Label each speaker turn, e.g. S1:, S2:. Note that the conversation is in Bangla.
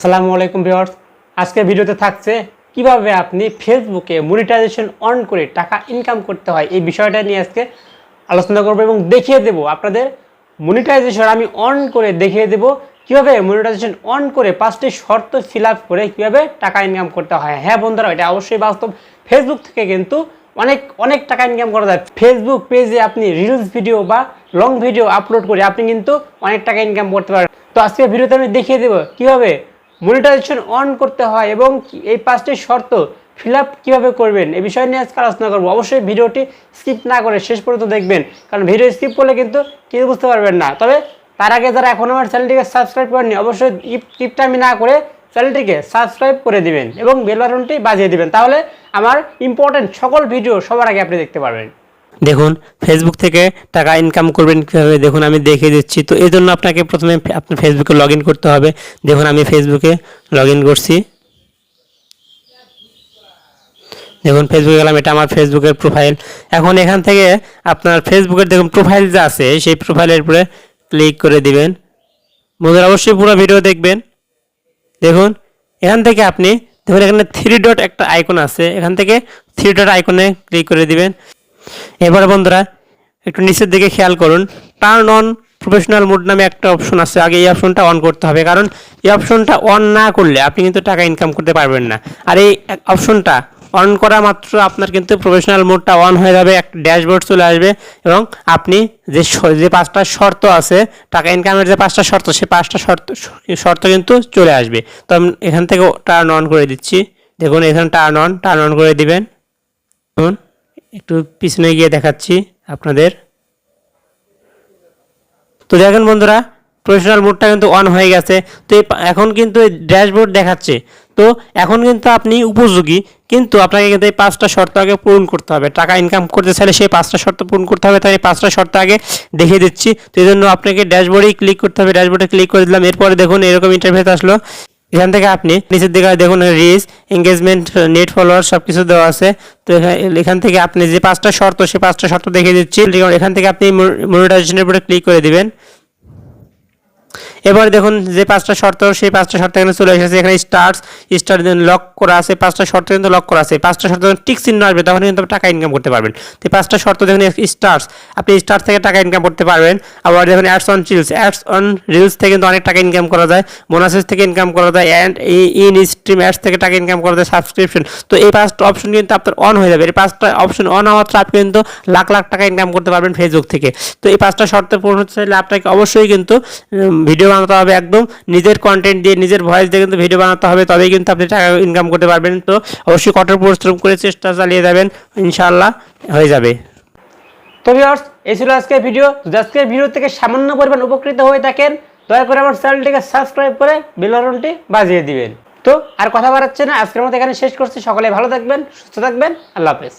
S1: আসসালামু আলাইকুম ভিউয়ার্স, আজকের ভিডিওতে থাকছে কিভাবে আপনি ফেসবুকে মনিটাইজেশন অন করে টাকা ইনকাম করতে হয় এই বিষয়টা নিয়ে আজকে আলোচনা করব এবং দেখিয়ে দেব আপনাদের মনিটাইজেশন আমি অন করে দেখিয়ে দেব কিভাবে মনিটাইজেশন অন করে 5টি শর্ত ফিল আপ করে কিভাবে টাকা ইনকাম করতে হয়। হ্যাঁ বন্ধুরা, এটা অবশ্যই বাস্তব। ফেসবুক থেকে কিন্তু অনেক টাকা ইনকাম করা যায়। ফেসবুক পেজে আপনি রিলস ভিডিও বা লং ভিডিও আপলোড করে আপনি কিন্তু অনেক টাকা ইনকাম করতে পারেন। তো আজকের ভিডিওতে আমি দেখিয়ে দেব কিভাবে মনিটাইজেশন অন করতে হয় এবং এই 5টি শর্ত ফিল আপ কীভাবে করবেন এই বিষয় নিয়ে আজকে আলোচনা করবো। অবশ্যই ভিডিওটি স্কিপ না করে শেষ পর্যন্ত দেখবেন, কারণ ভিডিও স্কিপ করলে কিন্তু কিছু বুঝতে পারবেন না। তবে তার আগে যারা এখন আমার চ্যানেলটিকে সাবস্ক্রাইব করেননি, অবশ্যই টিপটা আমি না করে চ্যানেলটিকে সাবস্ক্রাইব করে দিবেন এবং বেল বাটনটি বাজিয়ে দিবেন, তাহলে আমার ইম্পর্টেন্ট সকল ভিডিও সবার আগে আপনি দেখতে পারবেন।
S2: দেখুন, ফেসবুক থেকে টাকা ইনকাম করবেন কীভাবে দেখুন আমি দেখিয়ে দিচ্ছি। তো এই জন্য আপনাকে প্রথমে আপনার ফেসবুকে লগ ইন করতে হবে। দেখুন আমি ফেসবুকে লগ ইন করছি। দেখুন ফেসবুকে গেলাম, এটা আমার ফেসবুকের প্রোফাইল। এখন এখান থেকে আপনার ফেসবুকের দেখুন প্রোফাইল যে আছে সেই প্রোফাইলের উপরে ক্লিক করে দিবেন। বন্ধুরা অবশ্যই পুরো ভিডিও দেখবেন। দেখুন এখান থেকে আপনি দেখুন এখানে 3 ডট একটা আইকন আছে, এখান থেকে 3 ডট আইকনে ক্লিক করে দিবেন। এবার বন্ধুরা একটু নিচের দিকে খেয়াল করুন, টার্ন অন প্রফেশনাল মোড নামে একটা অপশন আছে। আগে এই অপশনটা অন করতে হবে, কারণ এই অপশনটা অন না করলে আপনি কিন্তু টাকা ইনকাম করতে পারবেন না। আর এই অপশনটা অন করা মাত্র আপনার কিন্তু প্রফেশনাল মোডটা অন হয়ে যাবে, একটা ড্যাশবোর্ড চলে আসবে এবং আপনি যে 5টা শর্ত আছে টাকা ইনকামের, যে 5টা শর্ত, সেই 5টা শর্ত কিন্তু চলে আসবে। তো আমি এখান থেকে টার্ন অন করে দিচ্ছি। দেখুন এখানে টার্ন অন করে দিবেন। দেখুন একটু পিছনে গিয়ে দেখাচ্ছি আপনাদের। তো দেখেন বন্ধুরা প্রফেশনাল মোডটা কিন্তু অন হয়ে গেছে। তো এখন কিন্তু ড্যাশবোর্ড দেখাচ্ছে। তো এখন কিন্তু আপনি উপযোগী, কিন্তু আপনাকে কিন্তু এই 5টা শর্ত আগে পূরণ করতে হবে। টাকা ইনকাম করতে চাইলে সেই 5টা শর্ত পূরণ করতে হবে। তাই 5টা শর্ত আগে দেখিয়ে দিচ্ছি। তো এই জন্য আপনাকে ড্যাশবোর্ডেই ক্লিক করতে হবে। ড্যাশবোর্ডে ক্লিক করে দিলাম। এরপরে দেখুন এরকম ইন্টারফেস আসলো। এখান থেকে আপনি নিচের দিকে দেখুন রিচ, এঙ্গেজমেন্ট, নেট ফলোয়ার সব কিছু দেওয়া আছে। তো এখান থেকে আপনি যে 5টা শর্ত সেই 5টা শর্ত দেখিয়ে দিচ্ছি। এখান থেকে আপনি মনিটাইজেশনের উপরে ক্লিক করে দিবেন। এবার দেখুন যে 5টা শর্ত সেই 5টা শর্ত এখানে চলে এসেছে। এখানে স্টার লক করা আছে, 5টা শর্ত কিন্তু লক করা আছে। 5টা শর্ত যখন টিক চিহ্ন আসবে তখন কিন্তু টাকা ইনকাম করতে পারবেন। তো 5টা শর্ত দেখুন স্টার্স, আপনি স্টার থেকে টাকা ইনকাম করতে পারবেন। আবার দেখুন অ্যাডস অন রিলস থেকে কিন্তু অনেক টাকা ইনকাম করা যায়, বোনাসেস থেকে ইনকাম করা যায়, অ্যান্ড ইন স্ট্রিম অ্যাডস থেকে টাকা ইনকাম করা যায়, সাবস্ক্রিপশন। তো এই 5টা অপশন কিন্তু আপনার অন হয়ে যাবে। এই 5টা অপশন অন হওয়ার মাত্র আপনি কিন্তু লাখ লাখ টাকা ইনকাম করতে পারবেন ফেসবুক থেকে। তো এই 5টা শর্ত পূরণ হতে চাইলে আপনাকে অবশ্যই কিন্তু ভিডিও বানাতে হবে, একদম নিজের কন্টেন্ট দিয়ে নিজের ভয়েস দিয়ে কিন্তু ভিডিও বানাতে হবে, তবেই কিন্তু আপনি টাকা ইনকাম করতে পারবেন। তো অবশ্যই কঠোর পরিশ্রম করে চেষ্টা চালিয়ে যাবেন, ইনশাআল্লাহ হয়ে যাবে।
S1: তো ভিউয়ার্স, এই ছিল আজকের ভিডিও। যদি আজকের ভিডিও থেকে সামান্য পরিমাণ উপকৃত হয়ে থাকেন, দয়া করে আমার চ্যানেলটিকে সাবস্ক্রাইব করে বেল বাটনটি বাজিয়ে দিবেন। তো আর কথা বাড়াচ্ছি না, আজকের মতো এখানে শেষ করছি। সকলে ভালো থাকবেন, সুস্থ থাকবেন। আল্লাহ হাফেজ।